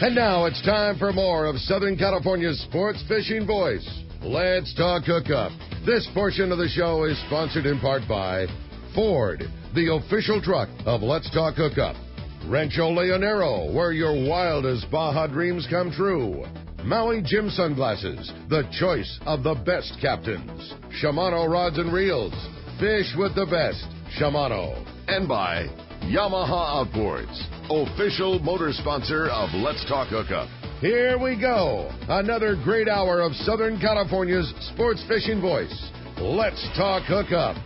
And now it's time for more of Southern California's sports fishing voice. Let's talk hookup. This portion of the show is sponsored in part by Ford, the official truck of Let's Talk Hookup. Rancho Leonero, where your wildest Baja dreams come true. Maui Jim Sunglasses, the choice of the best captains. Shimano Rods and Reels, fish with the best. Shimano. And by Yamaha Outboards, official motor sponsor of Let's Talk Hookup. Here we go. Another great hour of Southern California's sports fishing voice. Let's Talk Hookup.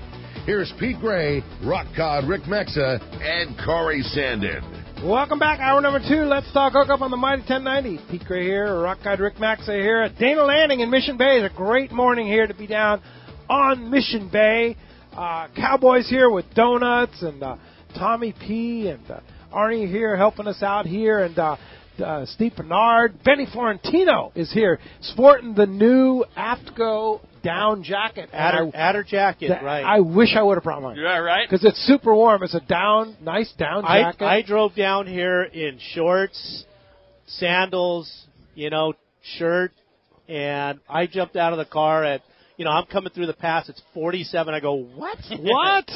Here's Pete Gray, Rock Cod Rick Mexa, and Corey Sandin. Welcome back. Hour number 2. Let's Talk Hookup on the Mighty 1090. Pete Gray here, Rock Guide Rick Maxa here at Dana Landing in Mission Bay. It's a great morning here to be down on Mission Bay. Cowboys here with donuts and Tommy P. and Arnie here helping us out here, and Steve Bernard. Benny Florentino is here sporting the new AFTCO down jacket. Adder jacket, right. I wish I would have brought mine. Yeah, right. Because it's super warm. It's a nice down jacket. I drove down here in shorts, sandals, shirt, and I jumped out of the car at, I'm coming through the pass. It's 47. I go, what? What?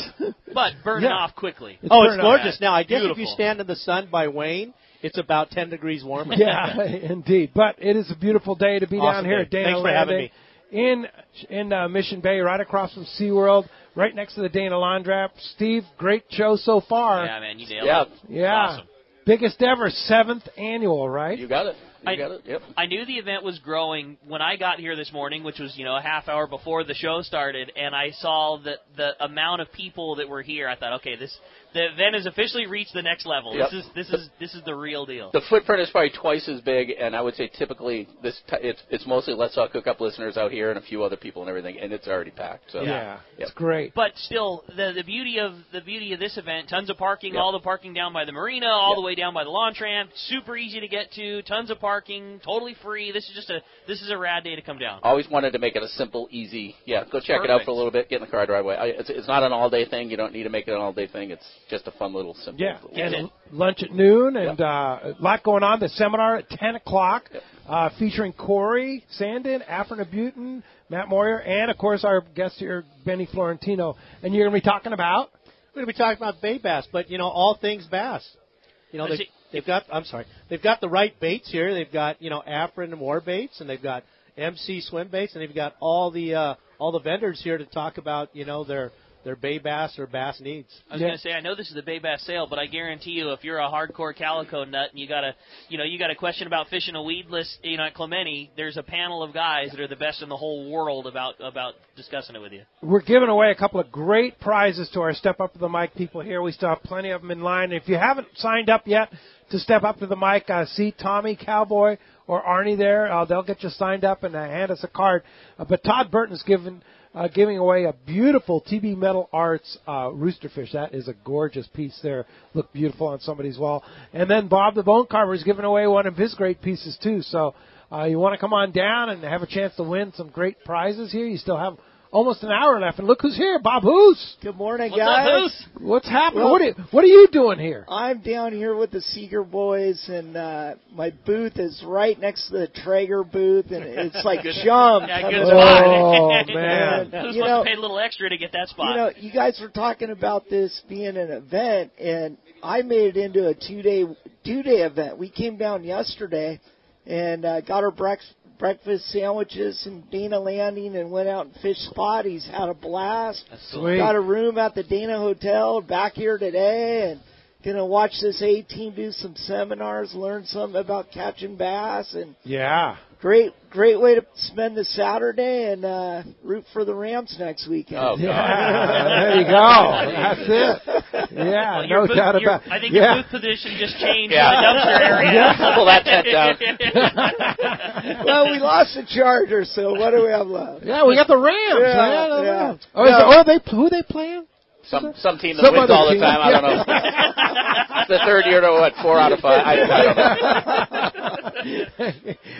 But burning off quickly. It's gorgeous. Now, I guess if you stand in the sun by Wayne, it's about 10 degrees warmer. Yeah, indeed. But it is a beautiful day to be down here at Dana Thanks for having me. In Mission Bay, right across from SeaWorld, right next to the Dana Laundrop. Steve, great show so far. Yeah, man, you nailed it. Yeah. Awesome. Biggest ever, 7th annual, right? You got it. Yep. I knew the event was growing when I got here this morning, which was, a half hour before the show started, and I saw the amount of people that were here. I thought, okay, the event has officially reached the next level. Yep. This is the real deal. The footprint is probably twice as big, and I would say typically it's mostly Let's Talk Hookup listeners out here and a few other people and everything, and it's already packed. So it's great. But still, the beauty of this event, tons of parking, all the parking down by the marina, all the way down by the launch ramp, super easy to get to, tons of parking, totally free. This is a rad day to come down. Always wanted to make it a simple, easy. Go check it out for a little bit, get in the car, drive away. It's not an all-day thing. You don't need to make it an all-day thing. It's just a fun little simple. And lunch at noon, and a lot going on. The seminar at 10 o'clock, featuring Corey Sandin, Afrena Butin, Matt Moyer, and, of course, our guest here, Benny Florentino. And you're going to be talking about? We're going to be talking about bay bass, but, all things bass. They've got the right baits here. They've got, Afrin and Moore baits, and they've got MC swim baits, and they've got all the vendors here to talk about, their bay bass or bass needs. I was going to say, I know this is the bay bass sale, but I guarantee you, if you're a hardcore calico nut and you got a question about fishing a weedless, at Clemente, there's a panel of guys that are the best in the whole world about discussing it with you. We're giving away a couple of great prizes to our Step Up to the Mic people here. We still have plenty of them in line. If you haven't signed up yet to Step Up to the Mic, see Tommy, Cowboy, or Arnie there. They'll get you signed up and hand us a card. But Todd Burton's giving away a beautiful TB Metal Arts roosterfish. That is a gorgeous piece there. Look beautiful on somebody's wall. And then Bob the Bone Carver is giving away one of his great pieces, too. So you want to come on down and have a chance to win some great prizes here. You still have almost an hour left. And look who's here, Bob Hoos. Good morning, What's guys. up, Hoos? What's happening? Well, what are you doing here? I'm down here with the Seeger boys, and my booth is right next to the Traeger booth, and it's like jump. Yeah, good spot. Oh, man. Who's supposed to pay a little extra to get that spot? You guys were talking about this being an event, and I made it into a two-day event. We came down yesterday and got our breakfast sandwiches in Dana Landing and went out and fished spotties. Had a blast. Sweet. Got a room at the Dana Hotel back here today, and going to watch this A team do some seminars, learn something about catching bass, and great way to spend the Saturday and root for the Rams next weekend. Oh, there you go. That's it. Yeah, well, no doubt about it. I think your booth position just changed in the dumpster area. Pull that tent down. Well, we lost the Chargers, so what do we have left? Yeah, we got the Rams. Yeah. Who are they playing? Some team that wins all the time. I don't know. It's the third year to 4 out of 5. I don't know.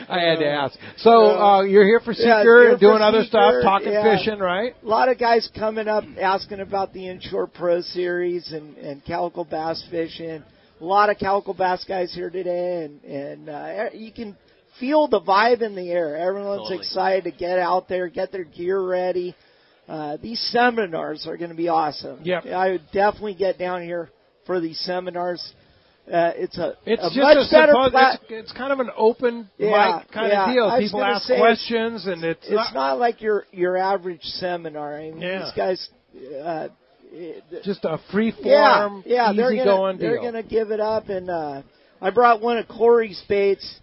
I had to ask. So you're here for Seeker and doing other stuff, talking fishing, right? A lot of guys coming up asking about the Inshore Pro Series and calico bass fishing. a lot of calico bass guys here today, and you can feel the vibe in the air. Everyone's excited to get out there, get their gear ready. These seminars are going to be awesome. Yep. I would definitely get down here for these seminars. It's just much better. It's kind of an open mic kind of deal. People ask questions, and it's not like your average seminar. I mean, these guys. Just a free form, easy going deal. They're gonna give it up, and I brought one of Corey's baits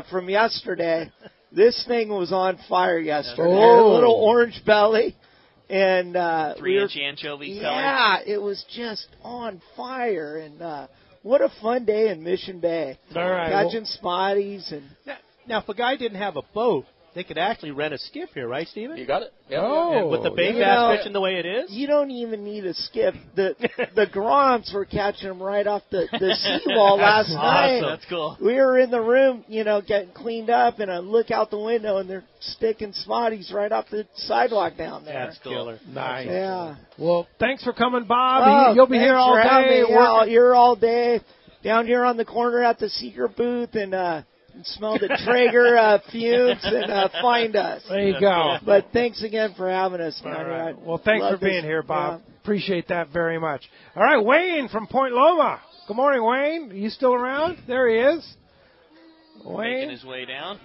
from yesterday. This thing was on fire yesterday. A little orange belly, and 3-inch anchovy. Yeah, it was just on fire, and what a fun day in Mission Bay. All right, catching spotties and. Now, if a guy didn't have a boat, they could actually rent a skiff here, right, Steven? You got it. Yep. And with the bay bass fishing the way it is? You don't even need a skiff. The Gromps were catching them right off the seawall last night. That's cool. We were in the room, getting cleaned up, and I look out the window, and they're sticking spotties right off the sidewalk down there. That's killer. Nice. Yeah. Well, thanks for coming, Bob. You'll be here all day. Yeah, here all day. Down here on the corner at the secret booth, and smell the Traeger fumes and find us. There you go. But thanks again for having us, man. All right. Well, thanks for being here, Bob. Appreciate that very much. All right, Wayne from Point Loma. Good morning, Wayne. Are you still around? There he is. Wayne. Making his way down.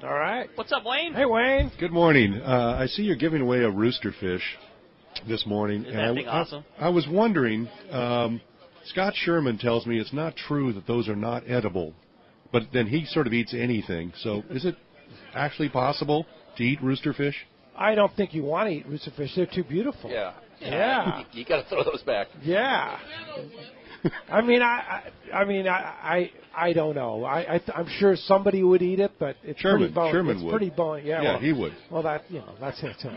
All right. What's up, Wayne? Hey, Wayne. Good morning. I see you're giving away a rooster fish this morning. Isn't that thing awesome? I was wondering, Scott Sherman tells me it's not true that those are not edible. But then he sort of eats anything. So is it actually possible to eat rooster fish? I don't think you want to eat rooster fish. They're too beautiful. Yeah. You got to throw those back. Yeah. I mean, I don't know. I'm sure somebody would eat it, but it's Sherman would. Pretty bony. Yeah, he would. Well, that's it too.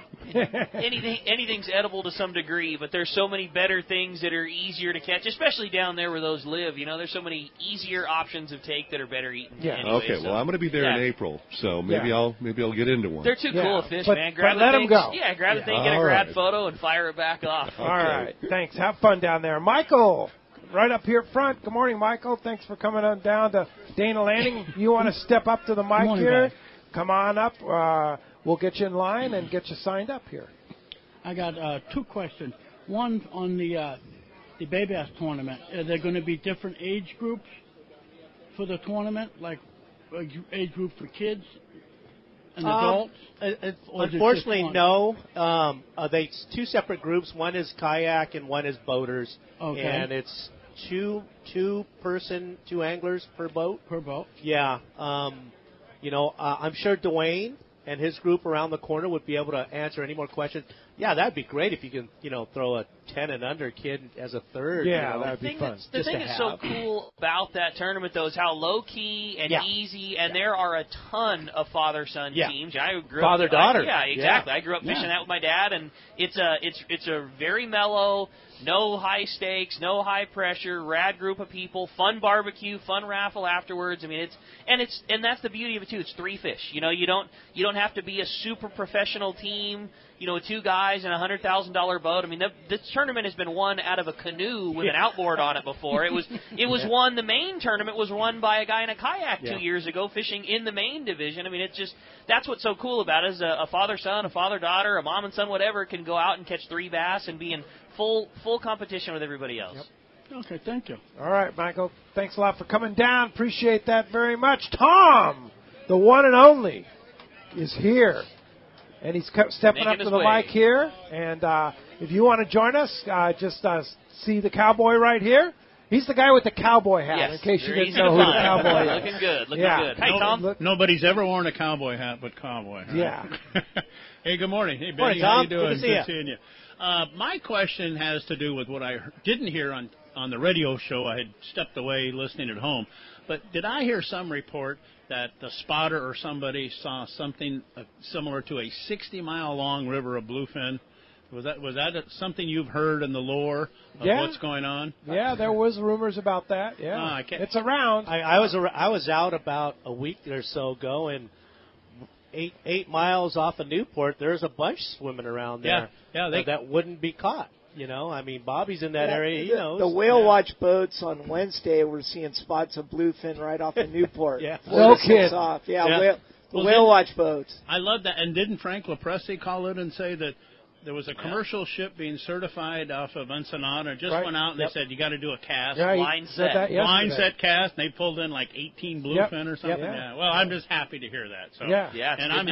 Anything's edible to some degree, but there's so many better things that are easier to catch, especially down there where those live. There's so many easier options of take that are better eaten. Yeah. Anyway, okay. Well, I'm going to be there in April, so maybe I'll get into one. They're too cool to fish, man. But let them go. Yeah, grab the thing, get a grad photo, and fire it back off. All right. Thanks. Have fun down there, Michael. Right up here front. Good morning, Michael. Thanks for coming on down to Dana Landing. You want to step up to the mic here? Guys. Come on up. We'll get you in line and get you signed up here. I got two questions. One on the Bay Bass tournament. Are there going to be different age groups for the tournament, like age group for kids and adults? Unfortunately, no. They two separate groups. One is kayak and one is boaters. Okay. And it's two anglers per boat. Yeah. I'm sure Dwayne and his group around the corner would be able to answer any more questions. Yeah, that'd be great if you can, throw a 10 and under kid as a third. Yeah, that'd be fun. The thing that's so cool about that tournament, though, is how low key and easy, and there are a ton of father-son teams. I grew father-daughter. Yeah, exactly. I grew up fishing that with my dad, and it's a very mellow, no high stakes, no high pressure, rad group of people, fun barbecue, fun raffle afterwards. I mean, and that's the beauty of it too. It's three fish. You don't have to be a super professional team. With two guys and a $100,000 boat. I mean, this tournament has been won out of a canoe with an outboard on it before. It was won. The main tournament was won by a guy in a kayak 2 years ago fishing in the main division. I mean, that's what's so cool about it is a father-son, a father-daughter, a mom and son, whatever, can go out and catch three bass and be in full competition with everybody else. Yep. Okay, thank you. All right, Michael. Thanks a lot for coming down. Appreciate that very much. Tom, the one and only, is here. And he's stepping up to the mic here. And if you want to join us, just see the cowboy right here. He's the guy with the cowboy hat, in case you didn't know who the cowboy is. Looking good, good. Hey, Tom. Nobody's ever worn a cowboy hat but cowboy. Right? Yeah. Hey, good morning. Hey, Benny, morning, Tom. how you doing? Good seeing you. My question has to do with what I didn't hear on the radio show. I had stepped away listening at home. But did I hear some report that the spotter or somebody saw something similar to a 60-mile-long river of bluefin? Was that something you've heard in the lore of what's going on? Yeah, there was rumors about that. Yeah, it's around. I was out about a week or so ago, and 8 miles off of Newport, there's a bunch swimming around there. Yeah, that wouldn't be caught. You know, I mean, Bobby's in that area. He knows. The whale watch boats on Wednesday, we're seeing spots of bluefin right off of Newport. Yeah. No kidding. Yeah. Whale watch boats. I love that. And didn't Frank LaPresse call in and say that there was a commercial ship being certified off of Ensenada? Just went out and they said you got to do a cast. Blind set cast. And they pulled in like 18 bluefin or something. Yeah. Well, I'm just happy to hear that. So and I'm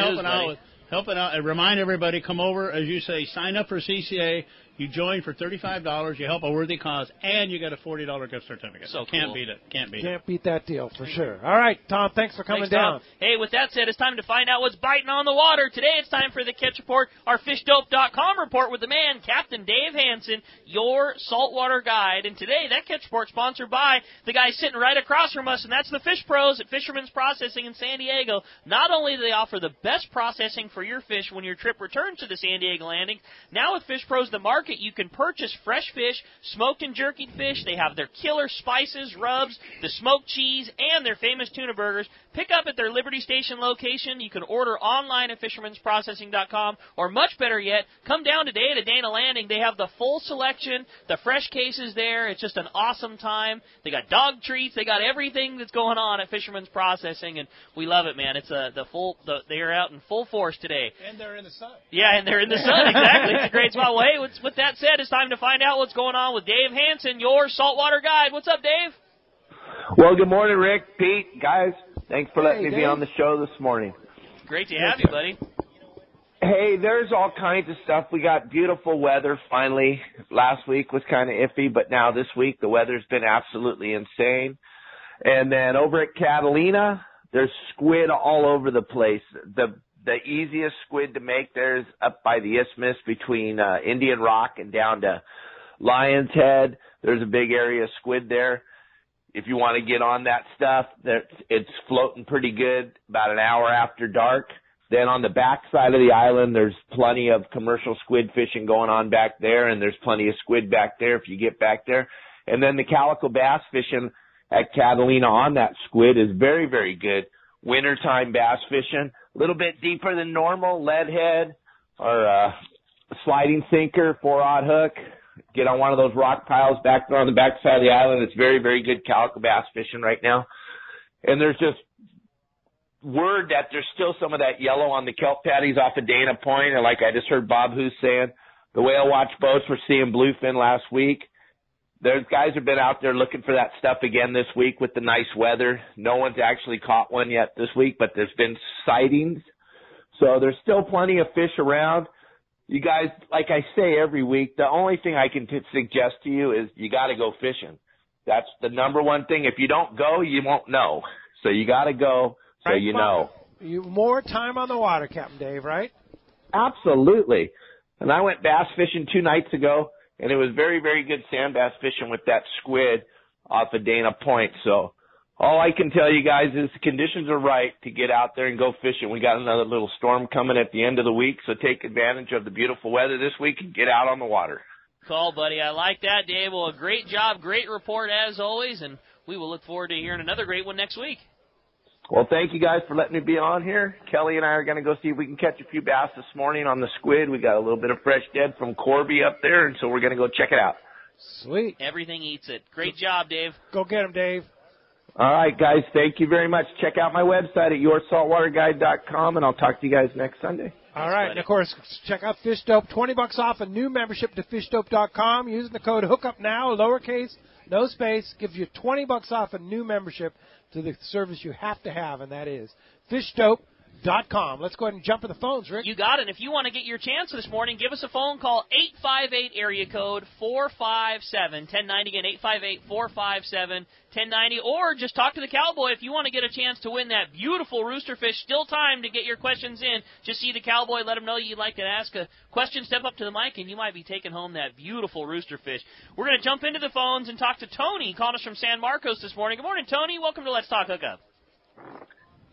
helping out and remind everybody, come over, as you say, sign up for CCA. You join for $35. You help a worthy cause, and you get a $40 gift certificate. So can't beat it. Can't beat that deal for sure. All right, Tom. Thanks for coming down. Tom. Hey, with that said, it's time to find out what's biting on the water. Today, it's time for the Catch Report, our FishDope.com report with the man, Captain Dave Hansen, your saltwater guide. And today, that Catch Report sponsored by the guy sitting right across from us, and that's the Fish Pros at Fisherman's Processing in San Diego. Not only do they offer the best processing for your fish when your trip returns to the San Diego landing, now with Fish Pros the Market, you can purchase fresh fish, smoked and jerkied fish. They have their killer spices, rubs, the smoked cheese, and their famous tuna burgers. Pick up at their Liberty Station location. You can order online at fishermansprocessing.com, or much better yet, come down today to Dana Landing. They have the full selection, the fresh cases there. It's just an awesome time. They got dog treats. They got everything that's going on at Fisherman's Processing, and we love it, man. It's they are out in full force today. And they're in the sun. Yeah, and they're in the sun, exactly. It's a great spot. Well, hey, with that said, it's time to find out what's going on with Dave Hansen, your saltwater guide. What's up, Dave? Well, good morning, Rick, Pete, guys. Thanks for letting me be on the show this morning. Great to have you, buddy. Hey, there's all kinds of stuff. We got beautiful weather finally. Last week was kind of iffy, but now this week the weather's been absolutely insane. And then over at Catalina, there's squid all over the place. The easiest squid to make there is up by the isthmus between Indian Rock and down to Lion's Head. There's a big area of squid there. If you want to get on that stuff, it's floating pretty good about an hour after dark. Then on the back side of the island, there's plenty of commercial squid fishing going on back there, and there's plenty of squid back there if you get back there. And then the calico bass fishing at Catalina on that squid is very, very good. Wintertime bass fishing, a little bit deeper than normal, lead head or sliding sinker, 4-aught hook. Get on one of those rock piles back there on the back side of the island. It's very, very good calico bass fishing right now. And there's just word that there's still some of that yellow on the kelp patties off of Dana Point. And like I just heard Bob Hoos saying, the whale watch boats were seeing bluefin last week. There's guys have been out there looking for that stuff again this week with the nice weather. No one's actually caught one yet this week, but there's been sightings. So there's still plenty of fish around. You guys, like I say every week, the only thing I can suggest to you is you got to go fishing. That's the number one thing. If you don't go, you won't know. So you got to go so you know. More time on the water, Captain Dave, right? Absolutely. And I went bass fishing 2 nights ago, and it was very, very good sand bass fishing with that squid off of Dana Point. So all I can tell you guys is the conditions are right to get out there and go fishing. We got another little storm coming at the end of the week, so take advantage of the beautiful weather this week and get out on the water. Cool, buddy. I like that, Dave. Well, great job, great report as always, and we will look forward to hearing another great one next week. Well, thank you guys for letting me be on here. Kelly and I are going to go see if we can catch a few bass this morning on the squid. We got a little bit of fresh dead from Corby up there, and so we're going to go check it out. Sweet. Everything eats it. Great job, Dave. Go get him, Dave. All right, guys. Thank you very much. Check out my website at yoursaltwaterguide.com, and I'll talk to you guys next Sunday. All right, and of course, check out Fish Dope. $20 off a new membership to fishdope.com. Using the code Hookup now, lowercase, no space, gives you $20 off a new membership to the service you have to have, and that is fishdope.com. Let's go ahead and jump to the phones, Rick. You got it. If you want to get your chance this morning, give us a phone call, 858 area code 457-1090. Again, 858-457-1090. Or just talk to the Cowboy if you want to get a chance to win that beautiful rooster fish. Still time to get your questions in. Just see the Cowboy, let him know you'd like to ask a question, step up to the mic, and you might be taking home that beautiful rooster fish. We're going to jump into the phones and talk to Tony, calling us from San Marcos this morning. Good morning, Tony. Welcome to Let's Talk Hookup.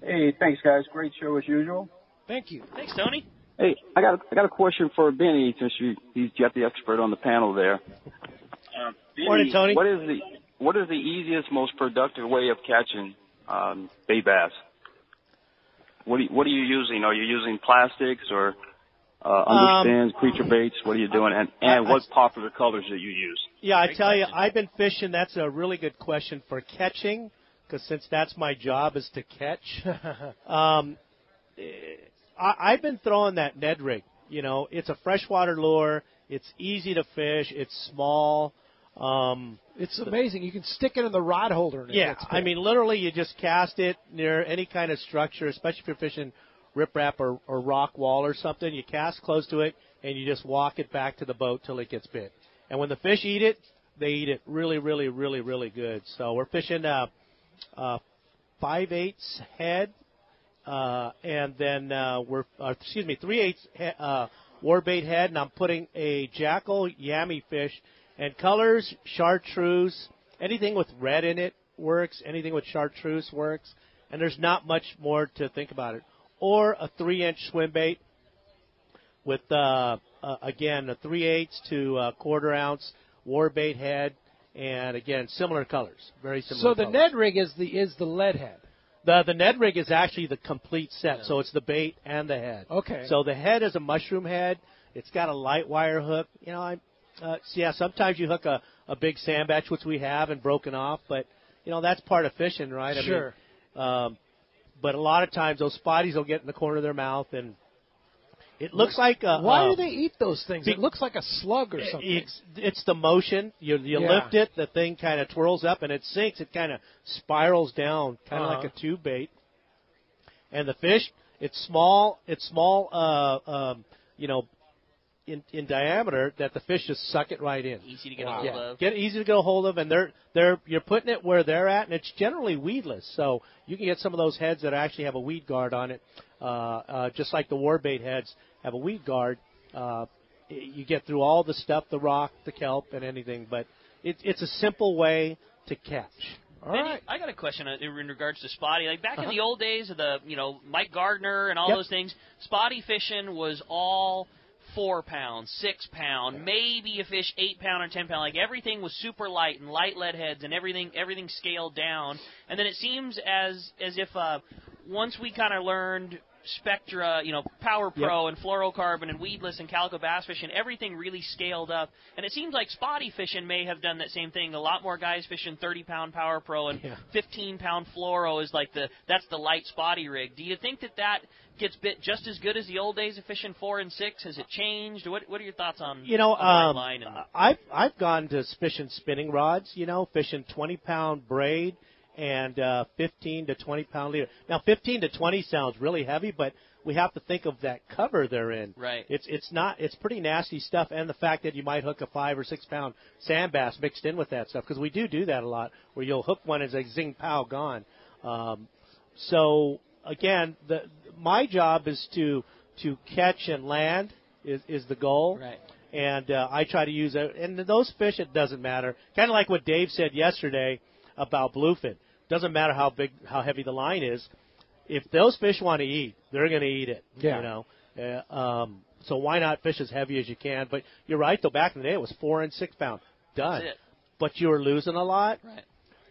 Hey, thanks, guys. Great show as usual. Thank you. Thanks, Tony. Hey, I got a question for Benny, since he's got the expert on the panel there. Benny, morning, Tony. What is the easiest, most productive way of catching bay bass? What are you using? Are you using plastics or understands creature baits? What are you doing? And what popular colors that you use? Yeah, I tell you, I've been fishing. That's a really good question for catching, because since that's my job is to catch. I've been throwing that Ned rig. You know, it's a freshwater lure. It's easy to fish. It's small. It's amazing. You can stick it in the rod holder. And yeah, I mean, literally, you just cast it near any kind of structure, especially if you're fishing riprap or rock wall or something. You cast close to it, and you just walk it back to the boat till it gets bit. And when the fish eat it, they eat it really, really, really, really good. So we're fishing 5/8 head, and then 3/8 warbait head, and I'm putting a jackal yammy fish. And colors, chartreuse, anything with red in it works. Anything with chartreuse works. And there's not much more to think about it. Or a 3-inch swim bait with, again, a 3/8 to 1/4 ounce warbait head. And, again, similar colors. Very similar So the colors. Ned rig is the lead head. The Ned rig is actually the complete set. So it's the bait and the head. Okay. So the head is a mushroom head. It's got a light wire hook. You know, sometimes you hook a big sand batch, which we have, and broken off, but, you know, that's part of fishing, right? Sure. I mean, but a lot of times those spotties will get in the corner of their mouth, and it looks like why do they eat those things? It looks like a slug or something. It's the motion. You lift it, the thing kind of twirls up, and it sinks. It kind of spirals down, kind of like a tube bait. And the fish, it's small, you know, in diameter, that the fish just suck it right in. Easy to get a hold of. Easy to get a hold of, and you're putting it where they're at, and it's generally weedless. So you can get some of those heads that actually have a weed guard on it, just like the warbait heads have a weed guard. You get through all the stuff, the rock, the kelp, and anything, but it's a simple way to catch. All right. I got a question in regards to spotty. Like back in the old days of the, Mike Gardner and all those things, spotty fishing was all 4 pounds, 6 pound, maybe a fish 8 pound or 10 pound. Like everything was super light and light lead heads and everything scaled down. And then it seems as if once we kind of learned Spectra, Power Pro and fluorocarbon and weedless and calico bass fishing, everything really scaled up. And it seems like spotty fishing may have done that same thing. A lot more guys fishing 30-pound Power Pro and 15-pound fluoro is that's the light spotty rig. Do you think that gets bit just as good as the old days of fishing 4 and 6? Has it changed? What are your thoughts on on line? I've gone to fishing spinning rods, fishing 20-pound braid and 15 to 20-pound leader. Now, 15 to 20 sounds really heavy, but we have to think of that cover they're in. Right. It's pretty nasty stuff, and the fact that you might hook a 5 or 6 pound sand bass mixed in with that stuff, because we do that a lot, where you'll hook one and it's like zing pow gone. So again, my job is to catch and land is the goal. Right. And I try to use it. And those fish, it doesn't matter. Kind of like what Dave said yesterday about bluefin. Doesn't matter how heavy the line is. If those fish want to eat, they're going to eat it. Yeah. So why not fish as heavy as you can? But you're right, though. Back in the day, it was 4 and 6 pound. Done. That's it. But you were losing a lot. Right.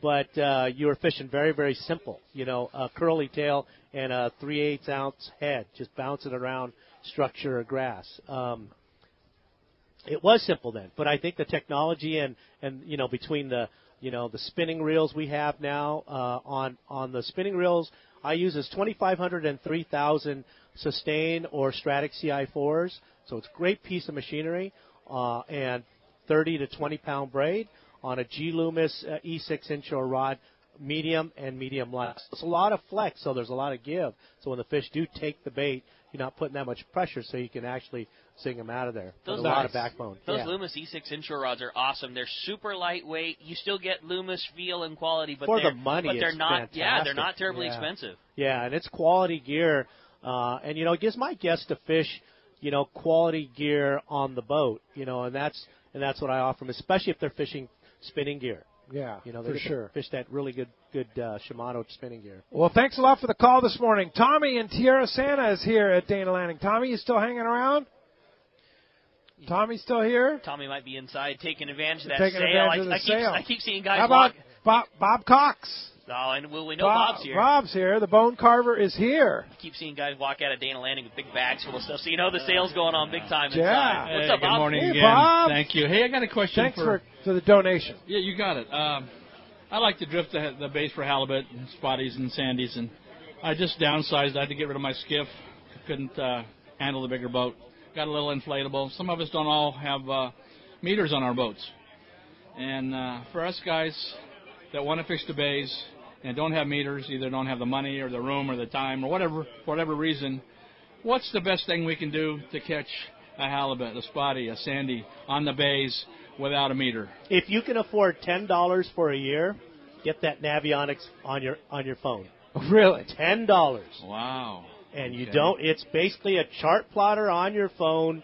But you were fishing very, very simple. A curly tail and a 3/8 ounce head, just bouncing around structure or grass. It was simple then. But I think the technology and between the spinning reels we have now, on the spinning reels I use is 2,500 and 3,000 sustain or Stratic CI4s. So it's a great piece of machinery, and 30 to 20 pound braid on a G Loomis E6 inshore rod, medium and medium light. It's a lot of flex, so there's a lot of give. So when the fish do take the bait, you're not putting that much pressure, so you can actually sing them out of there. There's a lot of backbone. Those Loomis E6 inshore rods are awesome. They're super lightweight. You still get Loomis feel and quality, but for the money, but they're it's not. fantastic. Yeah, they're not terribly expensive. Yeah, and it's quality gear. And it gives my guests to fish, quality gear on the boat. And that's what I offer them, especially if they're fishing spinning gear. Yeah, they for get sure. To fish that really good Shimano spinning gear. Well, thanks a lot for the call this morning. Tommy in Tierra Santa is here at Dana Landing. Tommy, you still hanging around? Tommy still here? Tommy might be inside taking advantage of that taking sale. Advantage of the sale. I keep seeing guys. How about Bob Cox? Oh, and we know Bob's here. Bob's here. The bone carver is here. I keep seeing guys walk out of Dana Landing with big bags full of stuff, so you know the sale's going on big time inside. Yeah. What's up, Bob? Good morning Hey, again. Bob. Thank you. Hey, I got a question Thanks for the donation. Yeah, you got it. I like to drift the base for halibut, and spotties, and sandies, and I just downsized. I had to get rid of my skiff. Couldn't handle the bigger boat. Got a little inflatable. Some of us don't all have meters on our boats. And for us guys that want to fish the bays and don't have meters, either don't have the money or the room or the time or whatever, for whatever reason, what's the best thing we can do to catch a halibut, a spotty, a sandy on the bays without a meter? If you can afford $10 for a year, get that Navionics on your phone. Really? $10. Wow. And you don't. It's basically a chart plotter on your phone.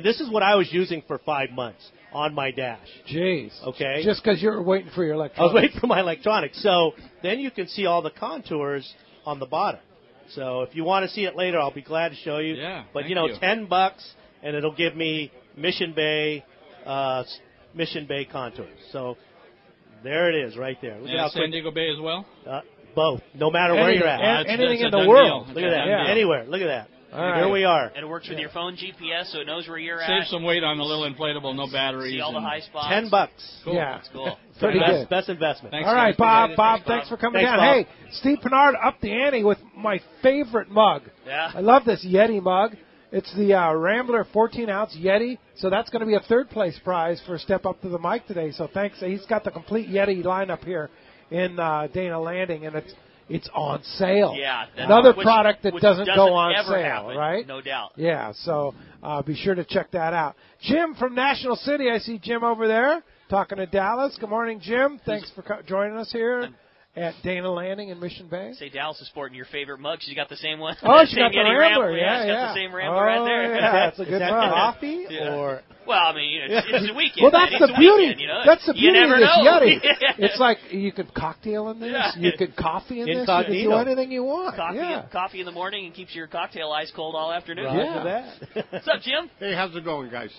This is what I was using for 5 months on my dash. Jeez. Okay. Just because you were waiting for your I electronics. was waiting for my electronics. So then you can see all the contours on the bottom. So if you want to see it later, I'll be glad to show you. Yeah. But thank you. $10, and it'll give me Mission Bay contours. So there it is, right there. Look at how San quick. Diego Bay as well? Both, no matter where you're at. Anything in That's a the done world. deal. Look at that. Yeah. Anywhere. Look at that. All right. Here we are. And it works with your phone GPS, so it knows where you're Save at. some weight on the little inflatable, no batteries. See all the and- high spots. $10. Cool. Yeah. That's cool. Pretty good. Best investment. Thanks, All right, guys. Bob, Thanks, thanks for coming Thanks, down. Bob. Hey, Steve Pennard upped the ante with my favorite mug. Yeah. I love this Yeti mug. It's the Rambler 14-ounce Yeti, so that's going to be a third-place prize for Step Up to the Mic today. So thanks. He's got the complete Yeti lineup here in Dana Landing, and it's on sale. Yeah. Another which product that doesn't go on ever sale, happen, right? No doubt. Yeah, so be sure to check that out. Jim from National City, I see Jim over there talking to Dallas. Good morning, Jim. Thanks for joining us here at Dana Landing in Mission Bay. Say Dallas is sporting your favorite mug. She's got the same one. Oh, she same got the Yeti Rambler. Yeah, she's got the same Rambler right there. Yeah, that's a good Is that mug. coffee Yeah. or? Well, I mean, it's a weekend. Well, that's man. the It's a beauty. Weekend, you know? That's the You beauty never of this know. Yeti. Yeah. It's like you could cocktail in this. Yeah. You could coffee in this. You Incognito. can do anything you want. Coffee in the morning and keeps your cocktail ice cold all afternoon. Roger that. What's up, Jim? Hey, how's it going, guys?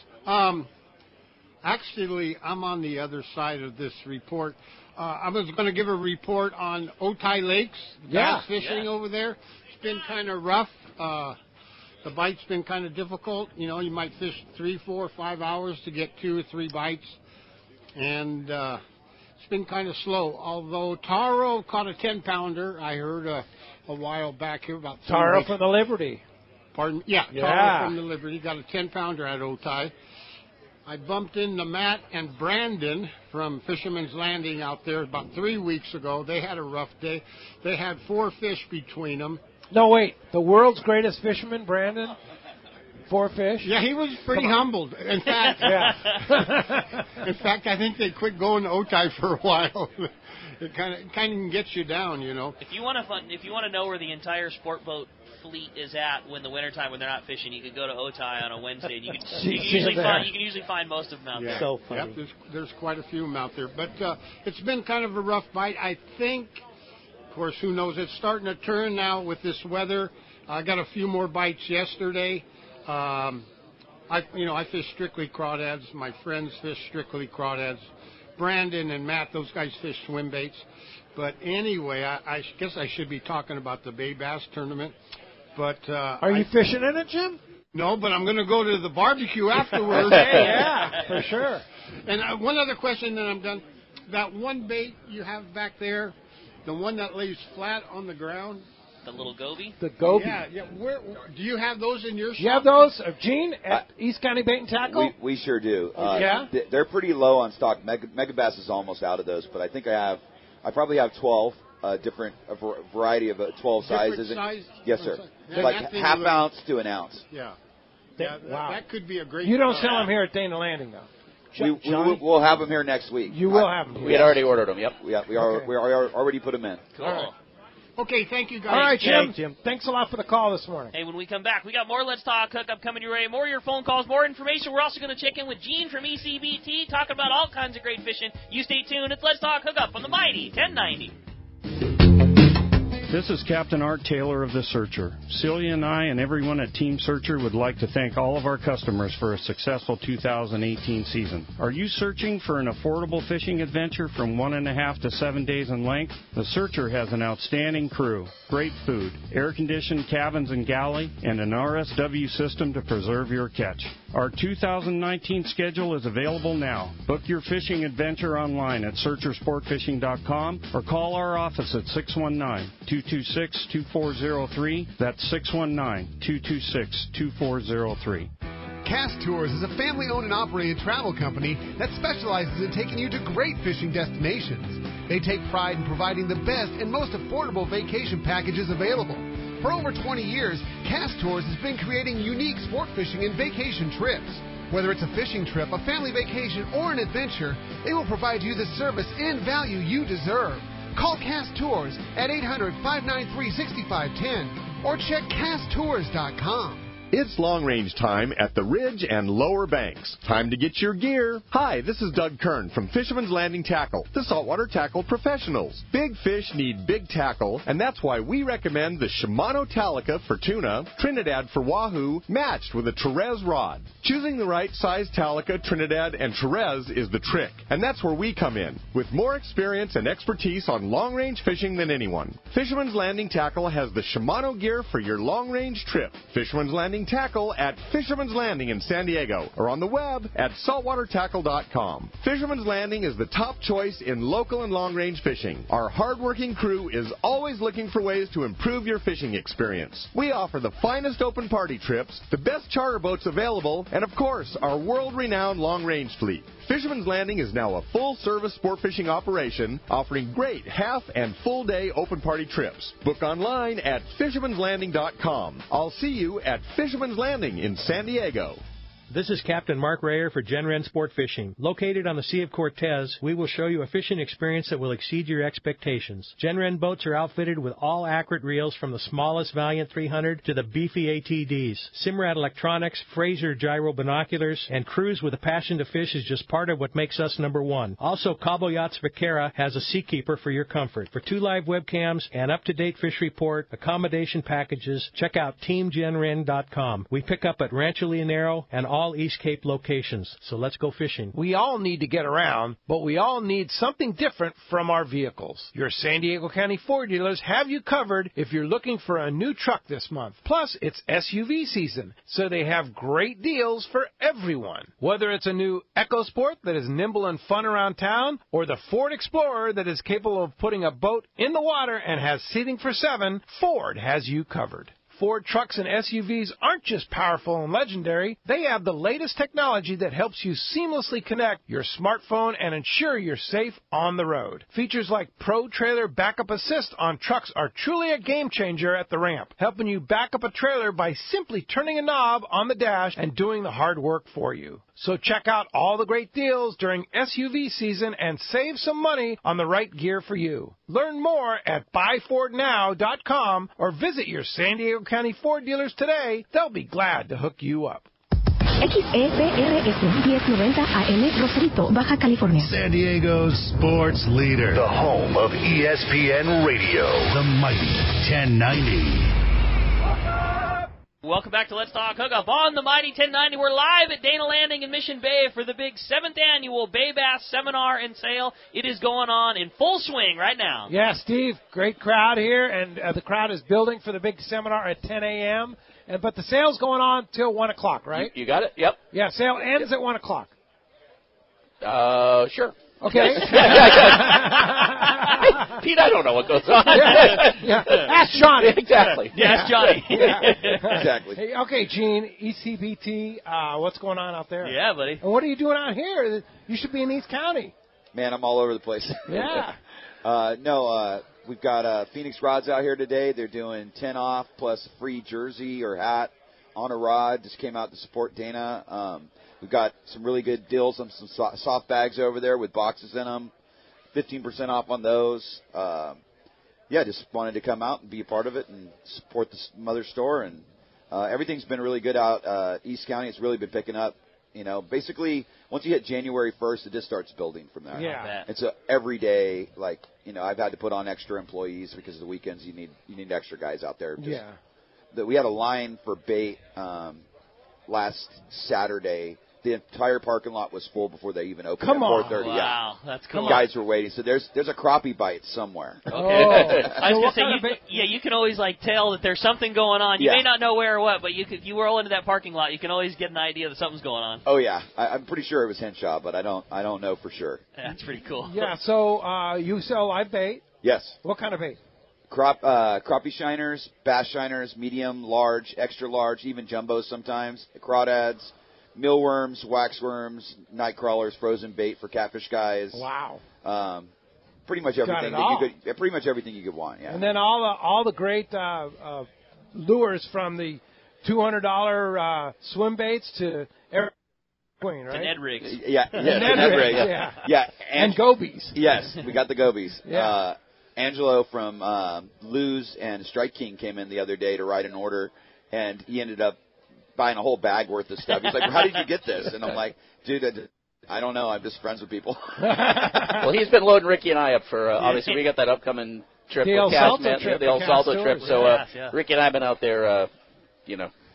Actually, I'm on the other side of this report. I was going to give a report on Otay Lakes, bass fishing over there. It's been kind of rough. The bite's been kind of difficult. You know, you might fish 3, 4, 5 hours to get 2 or 3 bites. And it's been kind of slow. Although Taro caught a 10-pounder, I heard a while back here about 3 Taro weeks. from the Liberty. Pardon? Yeah, Taro from the Liberty. Got a 10-pounder at Otay. I bumped into Matt and Brandon from Fisherman's Landing out there about 3 weeks ago. They had a rough day. They had 4 fish between them. No, wait. The world's greatest fisherman, Brandon? 4 fish? Yeah, he was pretty humbled. In fact, in fact, I think they quit going to Otay for a while. It kind of gets you down, you know. If you want to know where the entire sport boat fleet is at when the wintertime when they're not fishing, you could go to Otay on a Wednesday and you can usually find most of them out there. So funny. Yep, there's quite a few of them out there. But it's been kind of a rough bite. I think, of course, who knows? It's starting to turn now with this weather. I got a few more bites yesterday. I fish strictly crawdads. My friends fish strictly crawdads. Brandon and Matt, those guys fish swim baits. But anyway, I guess I should be talking about the Bay Bass tournament. But Are you fishing in it, Jim? No, but I'm going to go to the barbecue afterwards. Yeah, for sure. And one other question, then I'm done. That one bait you have back there, the one that lays flat on the ground. The little goby? The goby. Yeah. Where do you have those in your shop? You have those, Gene, at East County Bait and Tackle? We sure do. Yeah? They're pretty low on stock. Mega Bass is almost out of those, but I think I probably have 12 different variety of 12 sizes. Size? Yes, sir. Yeah, like half ounce to an ounce. Yeah. Wow. That could be a great. You don't sell them here at Dana Landing, though. We'll have them here next week. You will have them here. We had already ordered them. Yep. We already put them in. Cool. All right. Okay, thank you, guys. All right, Jim. Thanks a lot for the call this morning. Hey, when we come back, we got more Let's Talk Hookup coming your way. More of your phone calls, more information. We're also going to check in with Gene from ECBT, talking about all kinds of great fishing. You stay tuned. It's Let's Talk Hookup on the Mighty 1090. This is Captain Art Taylor of The Searcher. Celia and I and everyone at Team Searcher would like to thank all of our customers for a successful 2018 season. Are you searching for an affordable fishing adventure from 1.5 to 7 days in length? The Searcher has an outstanding crew, great food, air-conditioned cabins and galley, and an RSW system to preserve your catch. Our 2019 schedule is available now. Book your fishing adventure online at searchersportfishing.com or call our office at 619-226-2403. That's 619-226-2403. Cast Tours is a family-owned and operated travel company that specializes in taking you to great fishing destinations. They take pride in providing the best and most affordable vacation packages available. For over 20 years, Cast Tours has been creating unique sport fishing and vacation trips. Whether it's a fishing trip, a family vacation, or an adventure, they will provide you the service and value you deserve. Call Cast Tours at 800-593-6510 or check casttours.com. It's long-range time at the Ridge and Lower Banks. Time to get your gear. Hi, this is Doug Kern from Fisherman's Landing Tackle, the saltwater tackle professionals. Big fish need big tackle, and that's why we recommend the Shimano Talica for tuna, Trinidad for wahoo, matched with a Therese rod. Choosing the right size Talica, Trinidad, and Therese is the trick, and that's where we come in, with more experience and expertise on long-range fishing than anyone. Fisherman's Landing Tackle has the Shimano gear for your long-range trip. Fisherman's Landing Tackle at Fisherman's Landing in San Diego or on the web at saltwatertackle.com. Fisherman's Landing is the top choice in local and long-range fishing. Our hard-working crew is always looking for ways to improve your fishing experience. We offer the finest open party trips, the best charter boats available, and of course, our world-renowned long-range fleet. Fisherman's Landing is now a full-service sport fishing operation offering great half and full-day open party trips. Book online at fishermanslanding.com. I'll see you at Fisherman's Landing in San Diego. This is Captain Mark Rayer for Gen-Ren Sport Fishing. Located on the Sea of Cortez, we will show you a fishing experience that will exceed your expectations. Gen-Ren boats are outfitted with all accurate reels from the smallest Valiant 300 to the beefy ATDs. Simrad electronics, Fraser gyro binoculars, and crews with a passion to fish is just part of what makes us number one. Also, Cabo Yachts Vaquera has a Seakeeper for your comfort. For 2 live webcams, an up-to-date fish report, accommodation packages, check out TeamGenRen.com. We pick up at Rancho Leonero and all East Cape locations. So let's go fishing. We all need to get around, but we all need something different from our vehicles. Your San Diego County Ford dealers have you covered if you're looking for a new truck this month. Plus, it's SUV season, so they have great deals for everyone. Whether it's a new EcoSport that is nimble and fun around town, or the Ford Explorer that is capable of putting a boat in the water and has seating for 7, Ford has you covered. Ford trucks and SUVs aren't just powerful and legendary. They have the latest technology that helps you seamlessly connect your smartphone and ensure you're safe on the road. Features like Pro Trailer Backup Assist on trucks are truly a game changer at the ramp, helping you back up a trailer by simply turning a knob on the dash and doing the hard work for you. So check out all the great deals during SUV season and save some money on the right gear for you. Learn more at buyfordnow.com or visit your San Diego County Ford dealers today. They'll be glad to hook you up. XEPRS 1090 AM Rosarito, Baja California. San Diego's sports leader. The home of ESPN Radio. The mighty 1090. Welcome back to Let's Talk Hookup on the Mighty 1090. We're live at Dana Landing in Mission Bay for the big 7th annual Bay Bass Seminar and Sale. It is going on in full swing right now. Yeah, Steve, great crowd here, and the crowd is building for the big seminar at 10 a.m., but the sale's going on till 1 o'clock, right? You got it? Yep. Yeah, sale ends at 1 o'clock. Sure. Okay. Pete, I don't know what goes on. Yeah. Ask Johnny. Exactly. Yeah, ask Johnny. Exactly. Hey, okay, Gene, ECBT, what's going on out there? Yeah, buddy. And what are you doing out here? You should be in East County. Man, I'm all over the place. Yeah. We've got Phoenix Rods out here today. They're doing 10 off plus a free jersey or hat on a rod. Just came out to support Dana. We've got some really good deals on some soft bags over there with boxes in them. 15% off on those. Just wanted to come out and be a part of it and support the mother store. And everything's been really good out East County. It's really been picking up. You know, basically once you hit January 1st, it just starts building from there. Yeah. And so every day, like, I've had to put on extra employees because of the weekends you need extra guys out there. We had a line for bait last Saturday. The entire parking lot was full before they even opened at 4:30. Wow, that's cool. Guys were waiting. So there's a crappie bite somewhere. Okay. I was going to say, you can always tell that there's something going on. You may not know where or what, but you roll into that parking lot, you can always get an idea that something's going on. Oh yeah, I'm pretty sure it was Henshaw, but I don't know for sure. That's pretty cool. Yeah. So you sell live bait? Yes. What kind of bait? Crappie shiners, bass shiners, medium, large, extra large, even jumbos sometimes, crawdads, mealworms, waxworms, night crawlers, frozen bait for catfish guys. Wow. Pretty much everything you could want. Yeah. And then all the great lures from the $200 swim baits to Queen, right? To Ned rigs. Yeah. Ned rigs. Yeah. And gobies. Yes, we got the gobies. Yeah. Angelo from Luz and Strike King came in the other day to write an order, and he ended up buying a whole bag worth of stuff. He's like, well, how did you get this? And I'm like, dude, I don't know. I'm just friends with people. Well, he's been loading Ricky and I up for, obviously, we got that upcoming trip the with Castman, the El Salto trip. So Ricky and I have been out there,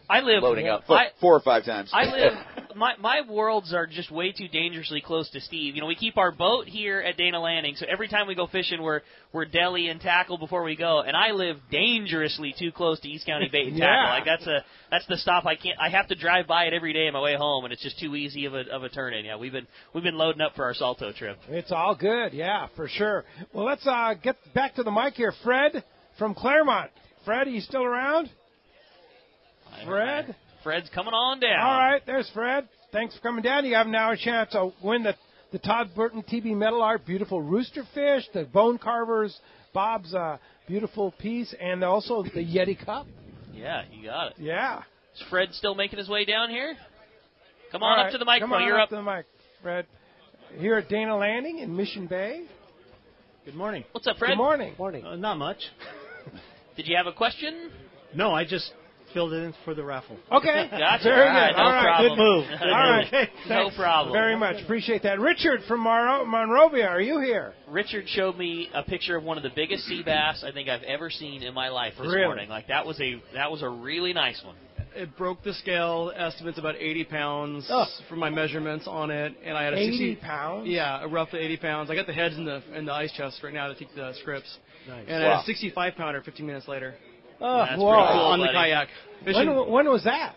I live loading up 4 or 5 times. I live. My worlds are just way too dangerously close to Steve. We keep our boat here at Dana Landing, so every time we go fishing, we're deli and tackle before we go. And I live dangerously too close to East County Bait and Tackle. Like that's the stop. I have to drive by it every day on my way home, and it's just too easy of a turn in. Yeah, we've been loading up for our Salto trip. It's all good. Yeah, for sure. Well, let's get back to the mic here. Fred from Claremont. Fred, are you still around? Fred? Fred's coming on down. All right, there's Fred. Thanks for coming down. You have now a chance to win the Todd Burton TB Metal Art beautiful rooster fish, the Bone Carvers, Bob's beautiful piece, and also the Yeti Cup. Yeah, you got it. Yeah. Is Fred still making his way down here? Come All on right, up to the microphone. Come on You're up to the mic, Fred. Here at Dana Landing in Mission Bay. Good morning. What's up, Fred? Good morning. Not much. Did you have a question? No, I just filled it in for the raffle. Okay. Gotcha. Very All right, good. no All right. problem. Good move. All right. No Thanks problem. Very much. Appreciate that. Richard from Monrovia, are you here? Richard showed me a picture of one of the biggest sea bass I think I've ever seen in my life this morning. Like that was a really nice one. It broke the scale. Estimate's about 80 pounds for my measurements on it, and I had a 80 pounds. Yeah, roughly 80 pounds. I got the heads in the ice chest right now to take the scripts. Nice. And I had a 65 pounder 15 minutes later. Oh, that's whoa. pretty cool, On the buddy. kayak. When was that?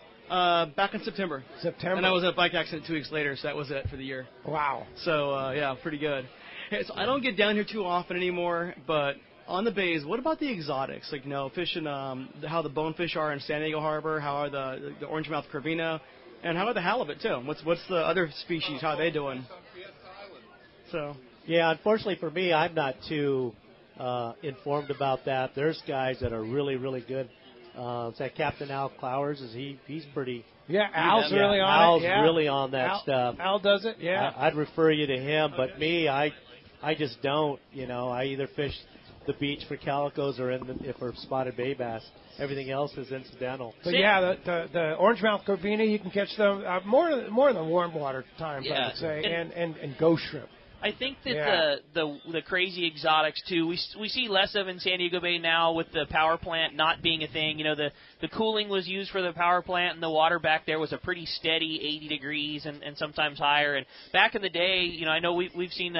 Back in September. And I was at a bike accident 2 weeks later, so that was it for the year. Wow. So, yeah, pretty good. Hey, so I don't get down here too often anymore, but on the bays, what about the exotics? Like, fishing, how the bonefish are in San Diego Harbor, how are the orangemouth corvina, and how are the halibut, too? What's the other species? How are they doing? So. Yeah, unfortunately for me, I'm not too informed about that. There's guys that are really, really good. Is that Captain Al Clowers? He's pretty... Yeah, Al's really on Al's it. Yeah. really on that stuff. Al does it, yeah. I'd refer you to him, but me, I just don't. I either fish the beach for calicos or for spotted bay bass. Everything else is incidental. But yeah, the orangemouth corvina, you can catch them more in the warm water times, I would say, and ghost shrimp. I think that the crazy exotics too. We see less of in San Diego Bay now with the power plant not being a thing. The cooling was used for the power plant, and the water back there was a pretty steady 80 degrees and sometimes higher. And back in the day, I know we've seen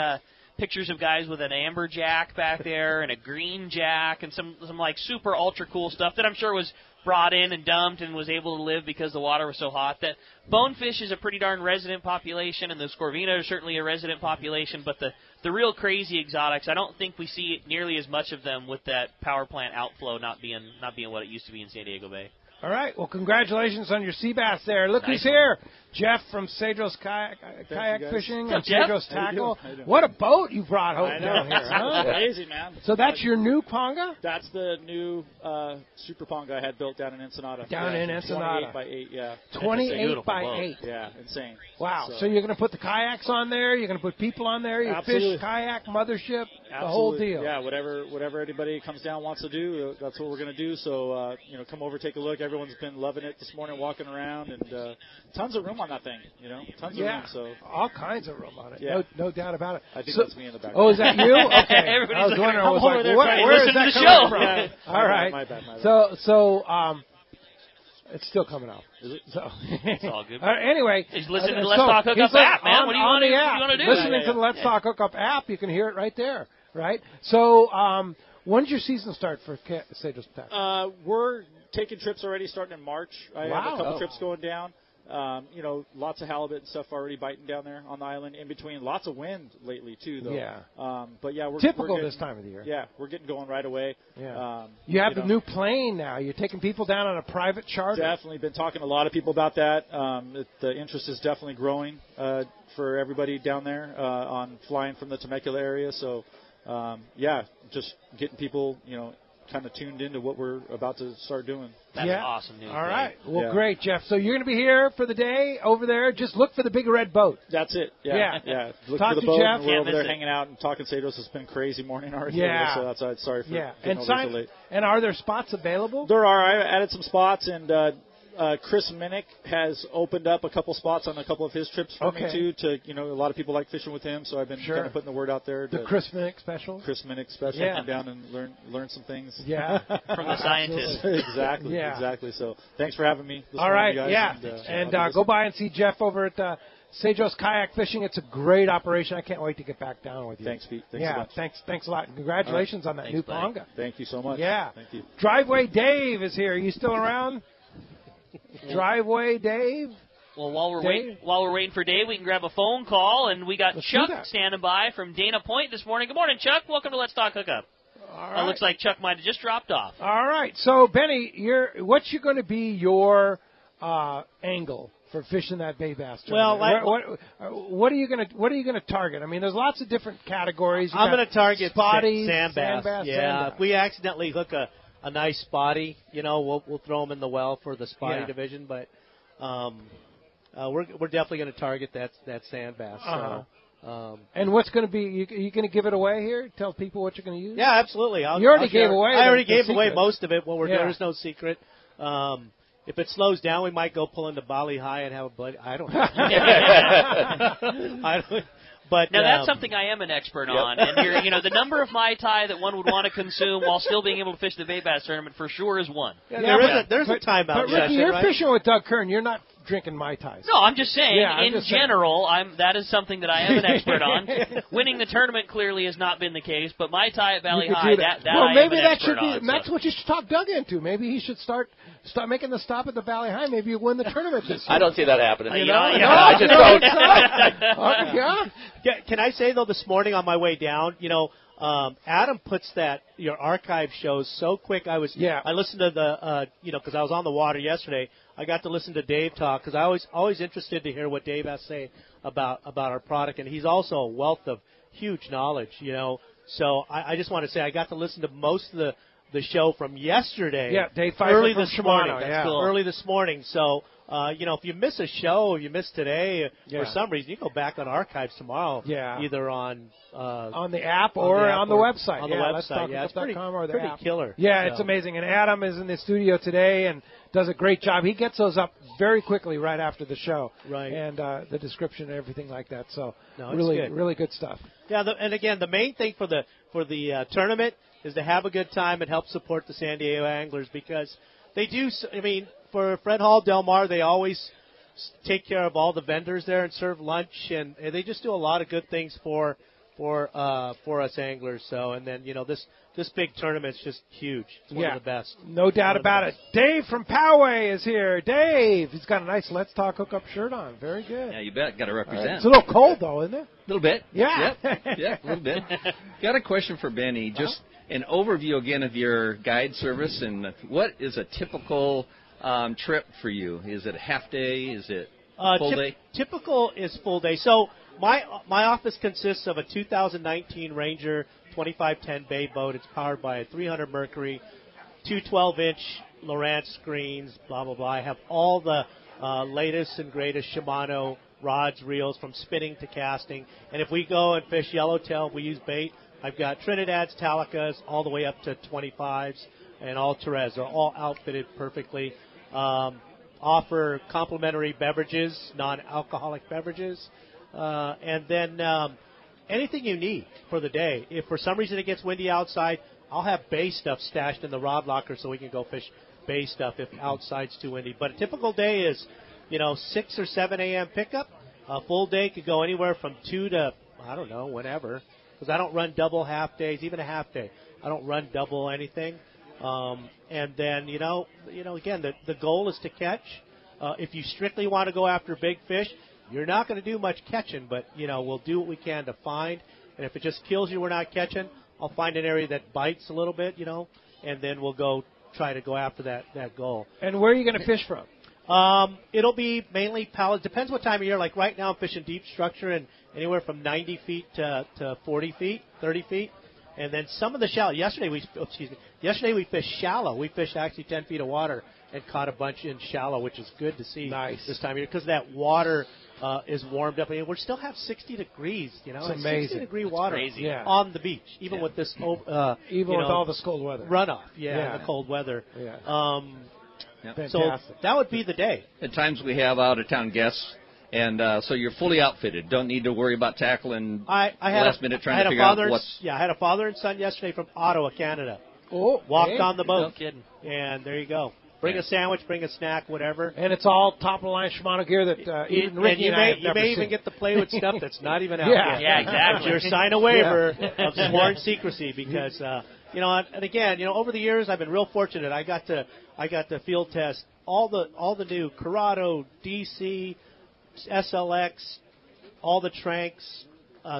pictures of guys with an amber jack back there and a green jack and some like super ultra cool stuff that I'm sure was brought in and dumped and was able to live because the water was so hot. That bonefish is a pretty darn resident population, and the corvina are certainly a resident population, but the real crazy exotics, I don't think we see nearly as much of them with that power plant outflow not being what it used to be in San Diego Bay. All right. Well, congratulations on your sea bass there. Look who's here. Jeff from Cedros Kayak Fishing and Cedros Tackle. What a boat you brought home down here, huh? Crazy, man. So that's your new Ponga? That's the new Super Ponga I had built down in Ensenada. Down in Ensenada. 28 by 8, yeah. 28 by 8. Yeah, insane. Wow. So you're going to put the kayaks on there? You're going to put people on there? You fish, kayak, mothership? Absolutely. The whole deal. Yeah, whatever anybody comes down wants to do, that's what we're going to do. So, come over, take a look. Everyone's been loving it this morning, walking around, and tons of room on that thing. Tons of room. So all kinds of room on it. Yeah. No doubt about it. I think So- that's me in the back. Oh, is that you? Okay. Everybody's I was looking wondering. at I was over like, there what, trying to where is listen that to the coming show. from? Yeah. All right. My bad. So, it's still coming out. Is it? So It's all good. Anyway, He's listening to the so Let's Talk Hookup he's like app, man. on- What do you on want to the do? app. What do you want to do? Listening to the Let's Talk Hookup app, you can hear it right there. Right. So, when's your season start for Cedros Tackle? We're taking trips already starting in March. I have Wow. a couple trips going down. Lots of halibut and stuff already biting down there on the island. In between, lots of wind lately too, though. Yeah. But yeah, we're Typical getting, this time of the year. Yeah, we're getting going right away. Yeah. You have the new plane now. You're taking people down on a private charter. Definitely been talking to a lot of people about that. The interest is definitely growing for everybody down there on flying from the Temecula area. So, just getting people, kind of tuned into what we're about to start doing. That's awesome news. All right. Dave. Well, Yeah. great, Jeff. So you're going to be here for the day over there. Just look for the big red boat. That's it. Yeah. Look Talk for the to boat. Jeff. And we're Can't over there miss it. hanging out and talking Cedros. It's been a crazy morning already. Yeah. So that's why. Sorry for getting And over sign, so late. and are there spots available? There are. I added some spots, and Chris Minnick has opened up a couple spots on a couple of his trips for me too. To a lot of people like fishing with him, so I've been kind of putting the word out there. The Chris Minnick special. Chris Minnick special. Yeah. Come down and learn some things. Yeah. From the scientists. Exactly. Yeah. Exactly. So thanks for having me. This All right. morning, guys, And I'll be go by and see Jeff over at Cedros Kayak Fishing. It's a great operation. I can't wait to get back down with you. Thanks, Pete. Thanks a bunch. Thanks a lot. And congratulations on that Thanks, new buddy. Ponga. Thank you so much. Yeah. Thank you. Driveway Dave is here. Are you still around? Driveway Dave? Well, while we're waiting for Dave, we can grab a phone call, and we got Chuck standing by from Dana Point this morning. Good morning, Chuck. Welcome to Let's Talk Hookup. All right. Looks like Chuck might have just dropped off. All right. So, Benny, what's going to be your angle for fishing that bay bass tournament? Well, what are you going to target? I mean, there's lots of different categories. I'm going to target spotties, sand bass. sand Yeah, bass. if we accidentally hook a nice spotty, we'll throw them in the well for the spotty division. But we're definitely going to target that sand bass. Uh-huh. So, and what's going to be? You going to give it away here? Tell people what you're going to use? yeah, absolutely. You already gave away. I already the gave away secret. most of it. What we're doing, Yeah. there's no secret. If it slows down, we might go pull into Bali High and have a bloody. I don't know. I don't. But now that's something I am an expert on, and the number of Mai Tai that one would want to consume while still being able to fish the Bay Bass tournament for sure is one. There's a timeout. But Ricky, session, you're right? fishing with Doug Kern. You're not drinking Mai Tais. No, I'm just saying, in just saying. general, that is something that I am an expert on. Winning the tournament clearly has not been the case, but Mai Tai at Valley You could High, do that well, I maybe am an that expert should be. on. That's what you should talk Doug into. Maybe he should start making the stop at the Valley High. Maybe you win the tournament this year. I don't see that happening. I just don't. Can I say though, this morning on my way down, Adam puts your archive shows so quick. I listened to the because I was on the water yesterday. I got to listen to Dave talk because I always interested to hear what Dave has to say about our product, and he's also a wealth of huge knowledge. So I just want to say I got to listen to most of the show from yesterday. Yeah, Dave Pfeiffer early from this Shimano, morning. yeah. Cool. Early this morning. So. If you miss a show, or you miss today, for some reason, you go back on archives tomorrow. Yeah. Either on the app or on the website. On the website, Let's talk it's or the pretty app. killer. Yeah, So. it's amazing. And Adam is in the studio today and does a great job. He gets those up very quickly right after the show. Right. And the description and everything like that. So No, it's really, good. really good stuff. Yeah, and again, the main thing for the tournament is to have a good time and help support the San Diego anglers because they do. I mean, for Fred Hall Del Mar, they always take care of all the vendors there and serve lunch, and they just do a lot of good things for us anglers. So, and then this big tournament's just huge. It's one of the best. No doubt about it. Dave from Poway is here. Dave, he's got a nice Let's Talk Hookup shirt on. Very good. Yeah, you bet. Got to represent. It's a little cold though, isn't it? A little bit. Yeah. Yeah, a little bit. Got a question for Benny. Just an overview again of your guide service and what is a typical trip for you? Is it a half day? Is it full day? Typical is full day. So my office consists of a 2019 Ranger 2510 bay boat. It's powered by a 300 Mercury, two 12-inch Lowrance screens, blah, blah, blah. I have all the latest and greatest Shimano rods, reels, from spinning to casting. And if we go and fish yellowtail, we use bait. I've got Trinidad's, Talicas, all the way up to 25s, and all Therese. They're all outfitted perfectly. Offer complimentary beverages, non-alcoholic beverages, and then anything you need for the day. If for some reason it gets windy outside, I'll have bay stuff stashed in the rod locker so we can go fish bay stuff if outside's too windy. But a typical day is, 6 or 7 a.m. pickup. A full day could go anywhere from 2 to, I don't know, whenever. Because I don't run double half days, even a half day. I don't run double anything. And then, again, the goal is to catch. If you strictly want to go after big fish, you're not going to do much catching, but, we'll do what we can to find. And if it just kills you, we're not catching, I'll find an area that bites a little bit, and then we'll try to go after that goal. And where are you going to fish from? It'll be mainly pallets. Depends what time of year. Like right now I'm fishing deep structure and anywhere from 90 feet to 40 feet, 30 feet. And then some of the shallow. Yesterday we fished shallow. We fished actually 10 feet of water and caught a bunch in shallow, which is good to see this time of year because that water is warmed up. I mean, we still have 60 degrees, It's amazing. 60-degree water on the beach, even with this even with all this cold weather. Runoff, the cold weather. Yeah. So that would be the day. At times we have out-of-town guests, and so you're fully outfitted. Don't need to worry about tackling last minute trying to figure out what's... Yeah, I had a father and son yesterday from Ottawa, Canada. Oh, walked on the boat. No kidding. And there you go. Bring a sandwich, bring a snack, whatever. And it's all top-of-the-line Shimano gear that even Ricky and I have you never may seen. even get to play with stuff that's not even out Yeah. yet. Yeah, exactly. Your sign a waiver of sworn secrecy because, and again, over the years I've been real fortunate. I got to field test all the new Corrado, DC, SLX, all the Tranks,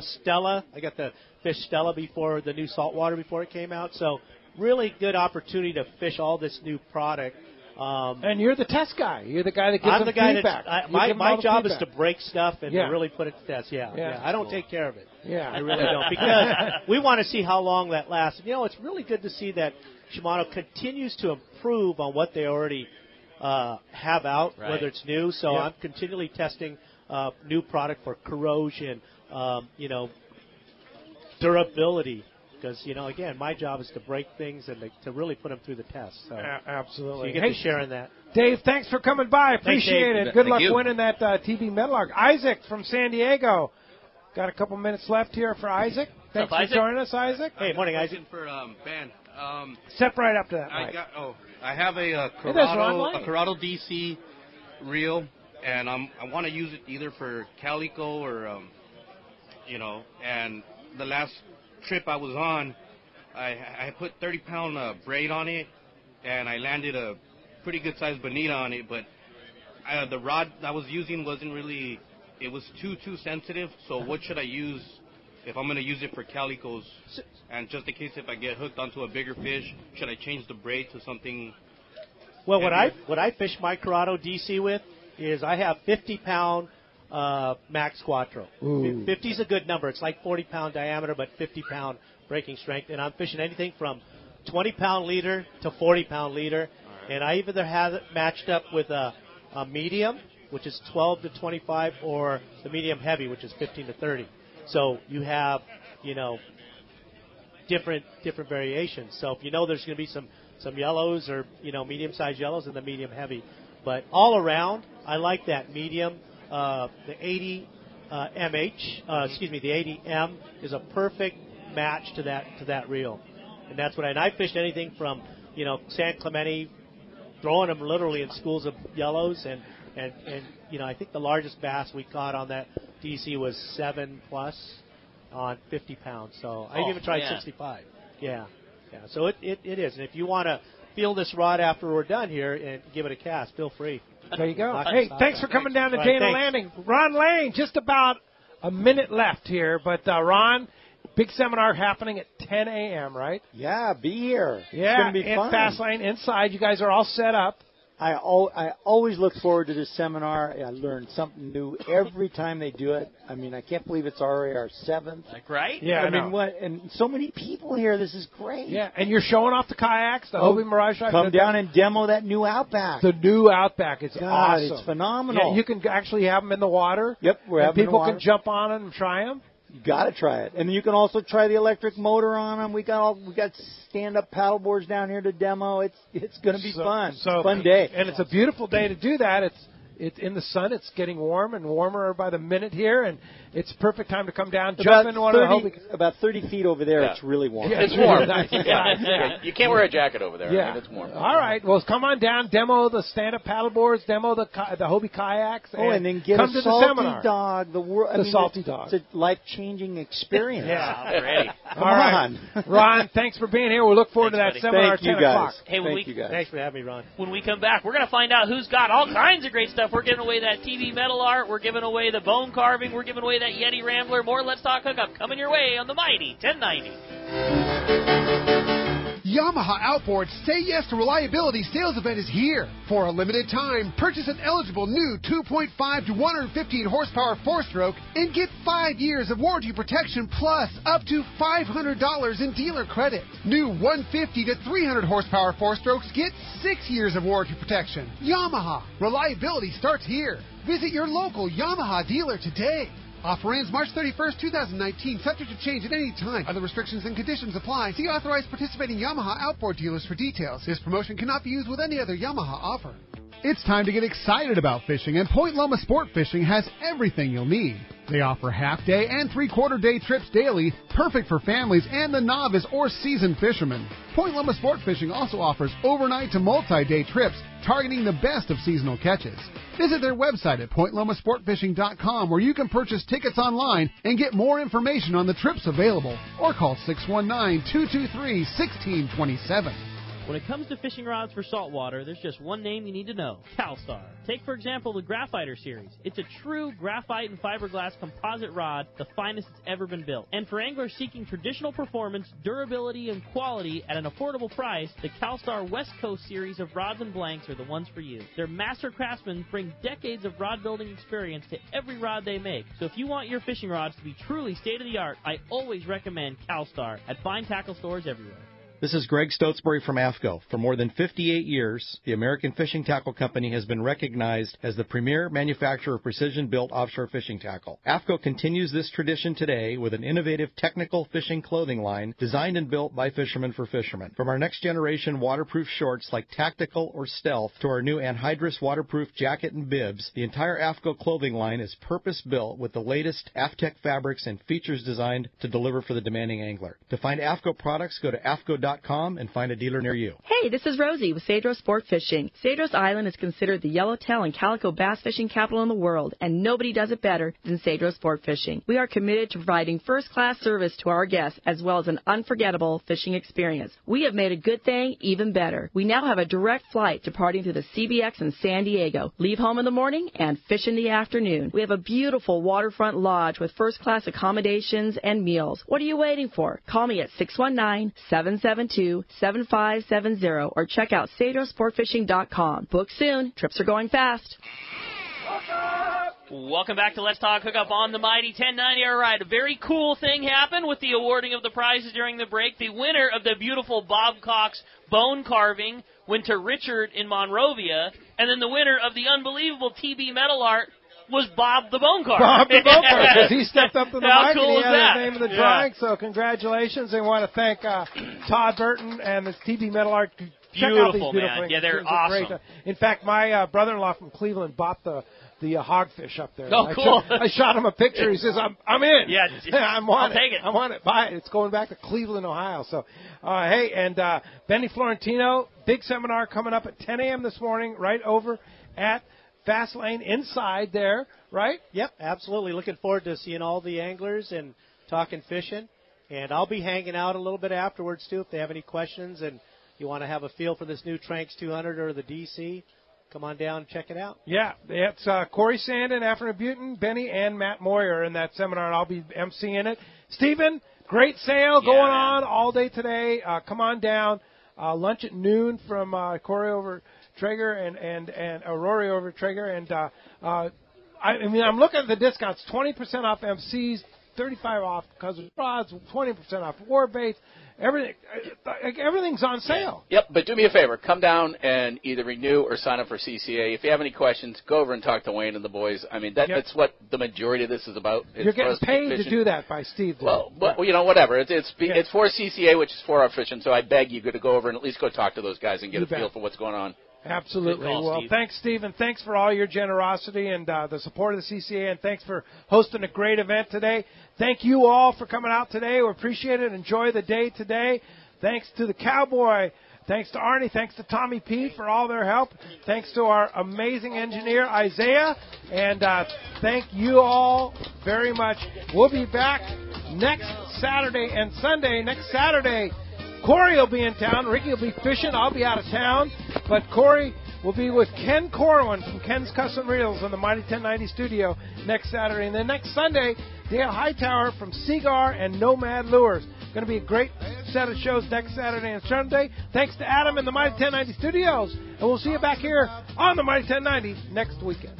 Stella. I got to fish Stella before the new saltwater before it came out. So really good opportunity to fish all this new product. And you're the test guy. You're the guy that gives I'm the guy feedback. My job is to feedback. break stuff and to really put it to test. Yeah. I don't take care of it. Yeah. I really don't because we want to see how long that lasts. It's really good to see that Shimano continues to improve on what they already have out, whether it's new. So I'm continually testing new product for corrosion, durability. Because, again, my job is to break things and to really put them through the test. So, absolutely. So you get to sharing that. Dave, thanks for coming by. Appreciate it. Good luck winning that TV medal. Isaac from San Diego. Got a couple minutes left here for Isaac. Thanks for joining us, Isaac. Hey, morning, Isaac. For Ben. Step right up to that mic. I have a Corrado DC reel, and I want to use it either for calico or, and the last trip I was on, I put 30-pound braid on it, and I landed a pretty good-sized bonita on it, but the rod I was using wasn't really, it was too sensitive, so what should I use if I'm going to use it for calicos? And just in case if I get hooked onto a bigger fish, should I change the braid to something? Well, what I fish my Corrado DC with is I have 50-pound Max Quattro. 50 is a good number. It's like 40-pound diameter, but 50-pound breaking strength. And I'm fishing anything from 20-pound leader to 40-pound leader. Right. And I either have it matched up with a medium, which is 12 to 25, or the medium heavy, which is 15 to 30. So you have, different variations. So if there's going to be some yellows or, medium-sized yellows in the medium heavy. But all around, I like that medium. The 80 the 80M is a perfect match to that reel, and that's what I fished anything from San Clemente, throwing them literally in schools of yellows, and I think the largest bass we caught on that DC was 7+ on 50 pounds. So I even tried 65. Yeah. So it is, and if you want to feel this rod after we're done here and give it a cast, feel free. There you go. Hey, thanks for coming down to Dana Landing. Ron Lane, just about a minute left here. But, Ron, big seminar happening at 10 a.m., right? Yeah, be here. Yeah, it's going to be fun. Fast Lane inside. You guys are all set up. I always look forward to this seminar. I learn something new every time they do it. I mean, I can't believe it's already our 7th. Right? Yeah, I mean, what? And so many people here. This is great. Yeah, and you're showing off the kayaks, the Hobie Mirage. Come down and demo that new Outback. The new Outback. It's awesome. It's phenomenal. Yeah, you can actually have them in the water. Yep, we're having people can jump on it and try them. You got to try it. And you can also try the electric motor on them. We got stand-up paddle boards down here to demo. It's going to be fun. It's a fun day. And it's a beautiful day to do that. It's in the sun. It's getting warm and warmer by the minute here, and it's perfect time to come down, jump in one of the Hobie. About 30 feet over there, it's really warm. Yeah, it's warm. You can't wear a jacket over there. Yeah. I mean, it's warm. All right. Well, come on down, demo the stand-up paddle boards, demo the Hobie kayaks, and then get come a to salty the seminar. dog. The salty dog. It's a life-changing experience. Yeah. Great. Come on. Ron, thanks for being here. We look forward to that seminar at 10 o'clock. Hey, Thank you guys. Thanks for having me, Ron. When we come back, we're going to find out who's got all kinds of great stuff. We're giving away that TV metal art. We're giving away the bone carving. We're giving away that Yeti Rambler. More Let's Talk Hookup coming your way on the Mighty 1090. Yamaha Outboard's Say Yes to Reliability sales event is here. For a limited time, purchase an eligible new 2.5 to 115 horsepower four-stroke and get 5 years of warranty protection plus up to $500 in dealer credit. New 150 to 300 horsepower four-strokes get 6 years of warranty protection. Yamaha. Reliability starts here. Visit your local Yamaha dealer today. Offer ends March 31st, 2019, subject to change at any time. Other restrictions and conditions apply. See authorized participating Yamaha outboard dealers for details. This promotion cannot be used with any other Yamaha offer. It's time to get excited about fishing, and Point Loma Sport Fishing has everything you'll need. They offer half-day and three-quarter-day trips daily, perfect for families and the novice or seasoned fishermen. Point Loma Sport Fishing also offers overnight to multi-day trips, targeting the best of seasonal catches. Visit their website at pointlomasportfishing.com, where you can purchase tickets online and get more information on the trips available, or call 619-223-1627. When it comes to fishing rods for saltwater, there's just one name you need to know: CalStar. Take, for example, the Graphiter series. It's a true graphite and fiberglass composite rod, the finest it's ever been built. And for anglers seeking traditional performance, durability, and quality at an affordable price, the CalStar West Coast series of rods and blanks are the ones for you. Their master craftsmen bring decades of rod building experience to every rod they make. So if you want your fishing rods to be truly state-of-the-art, I always recommend CalStar at fine tackle stores everywhere. This is Greg Stotesbury from AFCO. For more than 58 years, the American Fishing Tackle Company has been recognized as the premier manufacturer of precision-built offshore fishing tackle. AFCO continues this tradition today with an innovative technical fishing clothing line designed and built by fishermen for fishermen. From our next-generation waterproof shorts like Tactical or Stealth to our new anhydrous waterproof jacket and bibs, the entire AFCO clothing line is purpose-built with the latest AFTEC fabrics and features designed to deliver for the demanding angler. To find AFCO products, go to AFCO.com and find a dealer near you. Hey, this is Rosie with Cedros Sport Fishing. Cedros Island is considered the yellowtail and calico bass fishing capital in the world, and nobody does it better than Cedros Sport Fishing. We are committed to providing first-class service to our guests as well as an unforgettable fishing experience. We have made a good thing even better. We now have a direct flight departing to the CBX in San Diego. Leave home in the morning and fish in the afternoon. We have a beautiful waterfront lodge with first-class accommodations and meals. What are you waiting for? Call me at 619-772-7570 or check out CedrosSportFishing.com. Book soon. Trips are going fast. Welcome back to Let's Talk Hookup on the Mighty 1090. All right, a very cool thing happened with the awarding of the prizes during the break. The winner of the beautiful Bob Cox bone carving went to Richard in Monrovia, and then the winner of the unbelievable TB metal art was Bob the Bone Carver. Bob the Bone Carver, because he stepped up to the How mic cool and he is had that? his name in the drawing, so congratulations. And want to thank Todd Burton and the TV Metal Art. Check out these Beautiful, beautiful man. things. Yeah, they're These are great. awesome. In fact, my brother-in-law from Cleveland bought the hogfish up there. Oh, cool. I shot him a picture. He says, I'm in. Yeah, I want I'll take it. I want it. Buy it. It's going back to Cleveland, Ohio. So, hey, and Benny Florentino, big seminar coming up at 10 a.m. this morning right over at Fast Lane inside there, right? Yep, absolutely. Looking forward to seeing all the anglers and talking fishing. And I'll be hanging out a little bit afterwards, too, if they have any questions and you want to have a feel for this new Tranks 200 or the DC. Come on down and check it out. Yeah, it's Corey Sandin, Afrin Butin, Benny, and Matt Moyer in that seminar, and I'll be emceeing it. Stephen, great sale going on all day today. Come on down. Lunch at noon from Corey over Traeger and Rory over Traeger. And I'm looking at the discounts, 20% off MCs, 35 off because of rods, 20% off war baits. Everything's on sale. Yep, but do me a favor. Come down and either renew or sign up for CCA. If you have any questions, go over and talk to Wayne and the boys. I mean, that's what the majority of this is about. You're getting paid to do that by Steve. Well, whatever. It's for CCA, which is for our fishing, so I beg you to go over and at least go talk to those guys and get a feel for what's going on. Absolutely. Well, thanks, Steve, and thanks for all your generosity and the support of the CCA, and thanks for hosting a great event today. Thank you all for coming out today. We appreciate it. Enjoy the day today. Thanks to the Cowboy. Thanks to Arnie. Thanks to Tommy P. for all their help. Thanks to our amazing engineer, Isaiah. And thank you all very much. We'll be back next Saturday and Sunday. Next Saturday, Corey will be in town. Ricky will be fishing. I'll be out of town. But Corey will be with Ken Corwin from Ken's Custom Reels in the Mighty 1090 studio next Saturday. And then next Sunday, Dale Hightower from Seagar and Nomad Lures. Going to be a great set of shows next Saturday and Sunday. Thanks to Adam in the Mighty 1090 studios. And we'll see you back here on the Mighty 1090 next weekend.